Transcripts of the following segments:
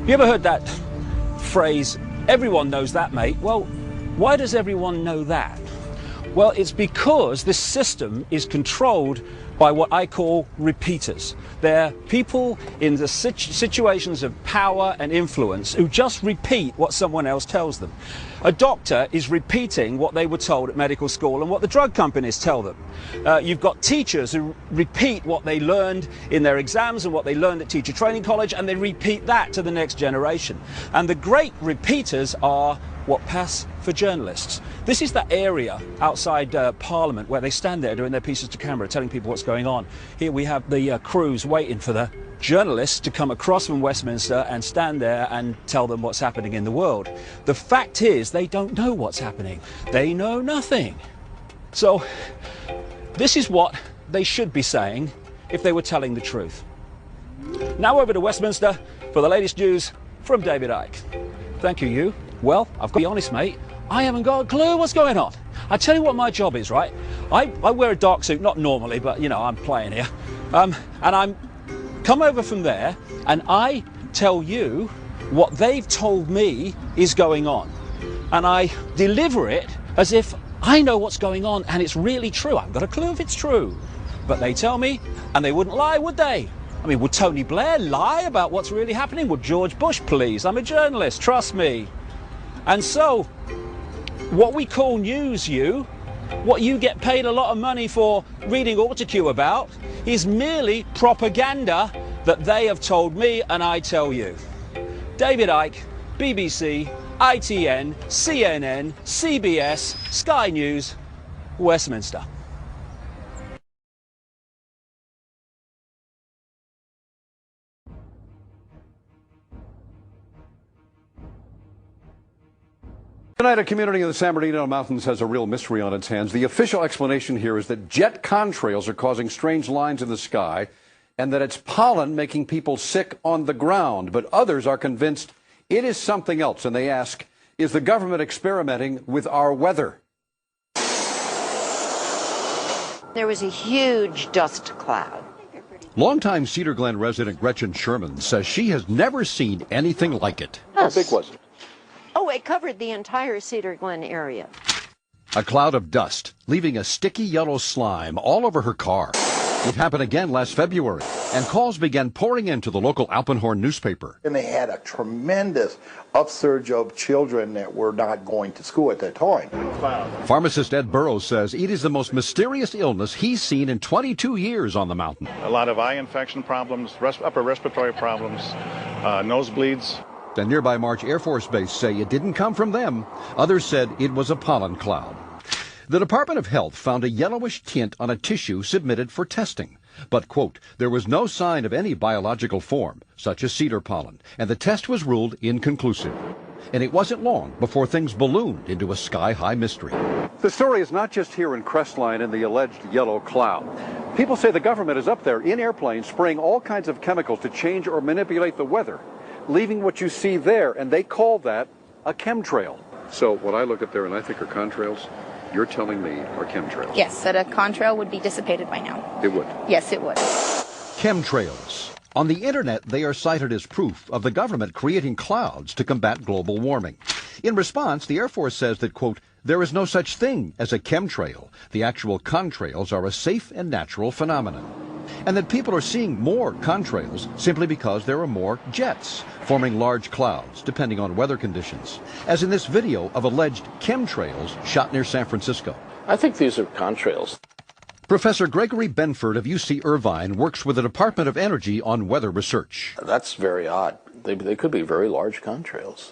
You ever heard that phrase, everyone knows that, mate? Well, why does everyone know that? Well, it's because this system is controlled by what I call repeaters. They're people in the situations of power and influence who just repeat what someone else tells them. A doctor is repeating what they were told at medical school and what the drug companies tell them. You've got teachers who repeat what they learned in their exams and what they learned at teacher training college, and they repeat that to the next generation. And the great repeaters are what pass for journalists. This is that area outside Parliament where they stand there doing their pieces to camera, telling people what's going on. Here we have the crews waiting for the journalists to come across from Westminster and stand there and tell them what's happening in the world. The fact is, they don't know what's happening. They know nothing. So this is what they should be saying if they were telling the truth. Now over to Westminster for the latest news from David Icke. Thank you, you. Well, I've got to be honest, mate, I haven't got a clue what's going on. I tell you what my job is, right? I wear a dark suit, not normally, but, you know, I'm playing here. And I'm come over from there, and I tell you what they've told me is going on. And I deliver it as if I know what's going on, and it's really true. I haven't got a clue if it's true. But they tell me, and they wouldn't lie, would they? I mean, would Tony Blair lie about what's really happening? Would George Bush, please? I'm a journalist, trust me. And so, what we call news, what you get paid a lot of money for reading AQUA about, is merely propaganda that they have told me and I tell you. David Icke, BBC, ITN, CNN, CBS, Sky News, Westminster. Tonight, a community in the San Bernardino Mountains has a real mystery on its hands. The official explanation here is that jet contrails are causing strange lines in the sky and that it's pollen making people sick on the ground. But others are convinced it is something else, and they ask, is the government experimenting with our weather? There was a huge dust cloud. Longtime Cedar Glen resident Gretchen Sherman says she has never seen anything like it. Yes. How big was it? Oh, it covered the entire Cedar Glen area. A cloud of dust, leaving a sticky yellow slime all over her car. It happened again last February, and calls began pouring into the local Alpenhorn newspaper. And they had a tremendous upsurge of children that were not going to school at that time. Pharmacist Ed Burrows says it is the most mysterious illness he's seen in 22 years on the mountain. A lot of eye infection problems, upper respiratory problems, nosebleeds. The nearby March Air Force Base say it didn't come from them. Others said it was a pollen cloud. The Department of Health found a yellowish tint on a tissue submitted for testing. But, quote, there was no sign of any biological form, such as cedar pollen, and the test was ruled inconclusive. And it wasn't long before things ballooned into a sky-high mystery. The story is not just here in Crestline and the alleged yellow cloud. People say the government is up there in airplanes spraying all kinds of chemicals to change or manipulate the weather, leaving what you see there, and they call that a chemtrail. So what I look at there and I think are contrails, you're telling me are chemtrails? Yes, that a contrail would be dissipated by now. It would? Yes, it would. Chemtrails. On the internet, they are cited as proof of the government creating clouds to combat global warming. In response, the Air Force says that, quote, there is no such thing as a chemtrail. The actual contrails are a safe and natural phenomenon. And that people are seeing more contrails simply because there are more jets forming large clouds, depending on weather conditions, as in this video of alleged chemtrails shot near San Francisco. I think these are contrails. Professor Gregory Benford of UC Irvine works with the Department of Energy on weather research. That's very odd. They could be very large contrails.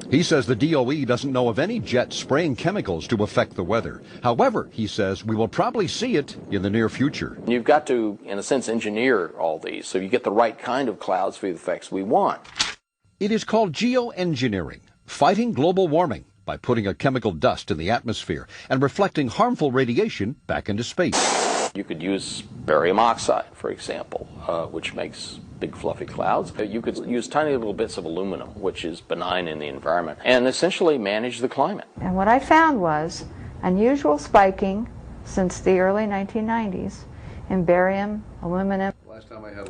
He says the DOE doesn't know of any jets spraying chemicals to affect the weather. However, he says we will probably see it in the near future. You've got to, in a sense, engineer all these so you get the right kind of clouds for the effects we want. It is called geoengineering, fighting global warming by putting a chemical dust in the atmosphere and reflecting harmful radiation back into space. You could use barium oxide, for example, which makes big fluffy clouds. You could use tiny little bits of aluminum, which is benign in the environment, and essentially manage the climate. And what I found was unusual spiking since the early 1990s in barium, aluminum.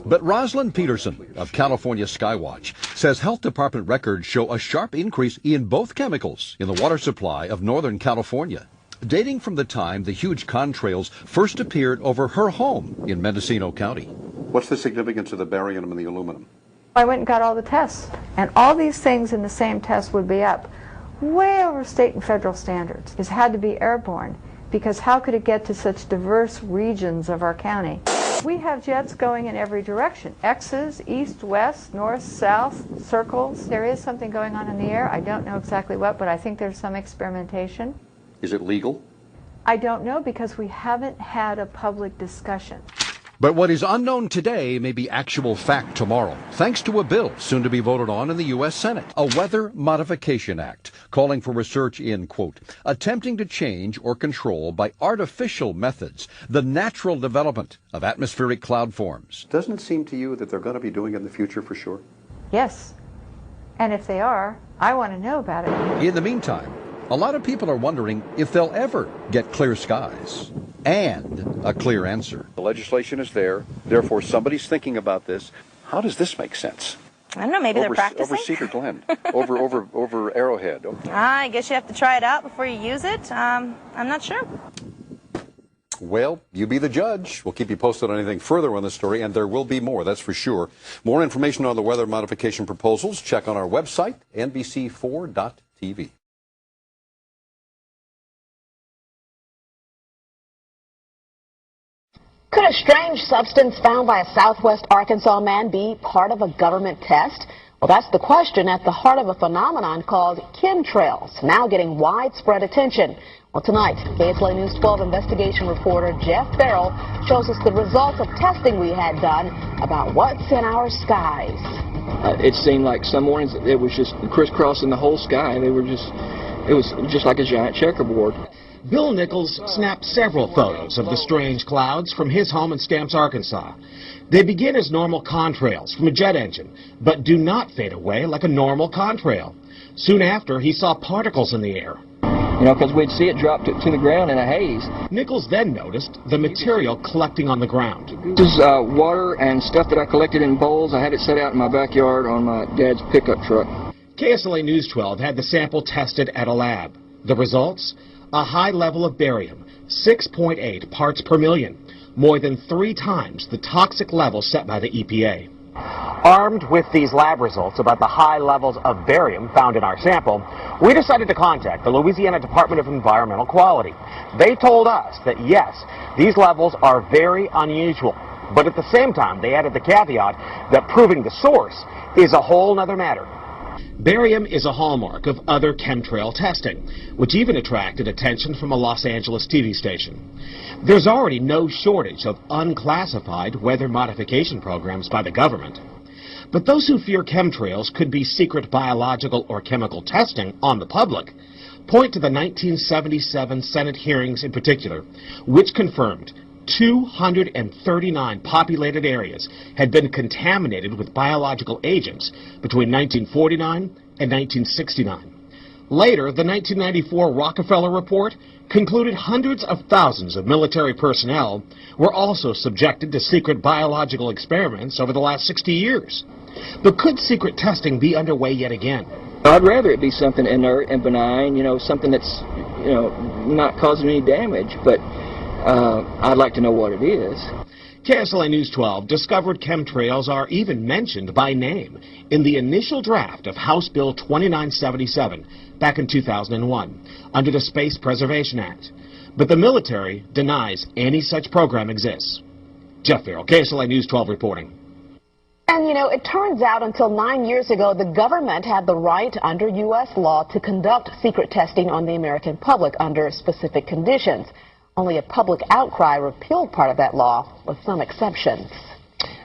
But Rosalind Peterson of California Skywatch says health department records show a sharp increase in both chemicals in the water supply of Northern California, dating from the time the huge contrails first appeared over her home in Mendocino County. What's the significance of the barium and the aluminum? I went and got all the tests, and all these things in the same test would be up way over state and federal standards. It had to be airborne, because how could it get to such diverse regions of our county? We have jets going in every direction. X's, east, west, north, south, circles. There is something going on in the air. I don't know exactly what, but I think there's some experimentation. Is it legal? I don't know, because we haven't had a public discussion. But what is unknown today may be actual fact tomorrow, thanks to a bill soon to be voted on in the U.S. Senate, a Weather Modification Act, calling for research in, quote, attempting to change or control by artificial methods the natural development of atmospheric cloud forms. Doesn't it seem to you that they're going to be doing it in the future for sure? Yes. And if they are, I want to know about it. In the meantime, a lot of people are wondering if they'll ever get clear skies and a clear answer. The legislation is there, therefore somebody's thinking about this. How does this make sense? I don't know, maybe they're practicing? Over Cedar Glen, over Arrowhead. I guess you have to try it out before you use it. I'm not sure. Well, you be the judge. We'll keep you posted on anything further on this story, and there will be more, that's for sure. More information on the weather modification proposals, check on our website, NBC4.tv. Could a strange substance found by a Southwest Arkansas man be part of a government test? Well, that's the question at the heart of a phenomenon called chemtrails, now getting widespread attention. Well, tonight, KSLA News 12 investigation reporter Jeff Farrell shows us the results of testing we had done about what's in our skies. It seemed like some mornings it was just crisscrossing the whole sky. It was just like a giant checkerboard. Bill Nichols snapped several photos of the strange clouds from his home in Stamps, Arkansas. They begin as normal contrails from a jet engine, but do not fade away like a normal contrail. Soon after, he saw particles in the air. You know, because we'd see it drop to the ground in a haze. Nichols then noticed the material collecting on the ground. This is water and stuff that I collected in bowls. I had it set out in my backyard on my dad's pickup truck. KSLA News 12 had the sample tested at a lab. The results? A high level of barium, 6.8 parts per million, more than 3 times the toxic level set by the EPA. Armed with these lab results about the high levels of barium found in our sample, we decided to contact the Louisiana Department of Environmental Quality. They told us that yes, these levels are very unusual, but at the same time they added the caveat that proving the source is a whole nother matter. Barium is a hallmark of other chemtrail testing, which even attracted attention from a Los Angeles TV station. There's already no shortage of unclassified weather modification programs by the government. But those who fear chemtrails could be secret biological or chemical testing on the public point to the 1977 Senate hearings in particular, which confirmed 239 populated areas had been contaminated with biological agents between 1949 and 1969. Later, the 1994 Rockefeller Report concluded hundreds of thousands of military personnel were also subjected to secret biological experiments over the last 60 years. But could secret testing be underway yet again? I'd rather it be something inert and benign, something that's, not causing any damage, but I'd like to know what it is. KSLA News 12 discovered chemtrails are even mentioned by name in the initial draft of House Bill 2977 back in 2001 under the Space Preservation Act. But the military denies any such program exists. Jeff Farrell, KSLA News 12 reporting. And, it turns out until 9 years ago, the government had the right under U.S. law to conduct secret testing on the American public under specific conditions. Only a public outcry repealed part of that law, with some exceptions.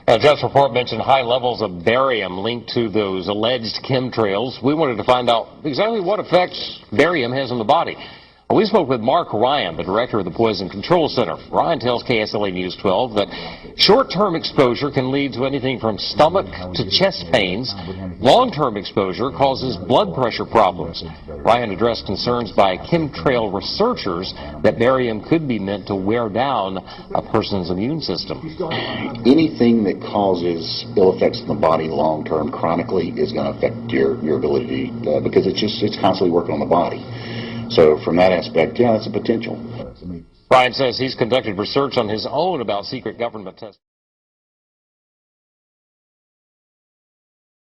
Now, Jeff's report mentioned high levels of barium linked to those alleged chemtrails. We wanted to find out exactly what effects barium has on the body. We spoke with Mark Ryan, the director of the Poison Control Center. Ryan tells KSLA News 12 that short-term exposure can lead to anything from stomach to chest pains. Long-term exposure causes blood pressure problems. Ryan addressed concerns by chemtrail researchers that barium could be meant to wear down a person's immune system. Anything that causes ill effects in the body long-term chronically is going to affect your ability because it's constantly working on the body. So from that aspect, yeah, that's a potential. Ryan says he's conducted research on his own about secret government tests.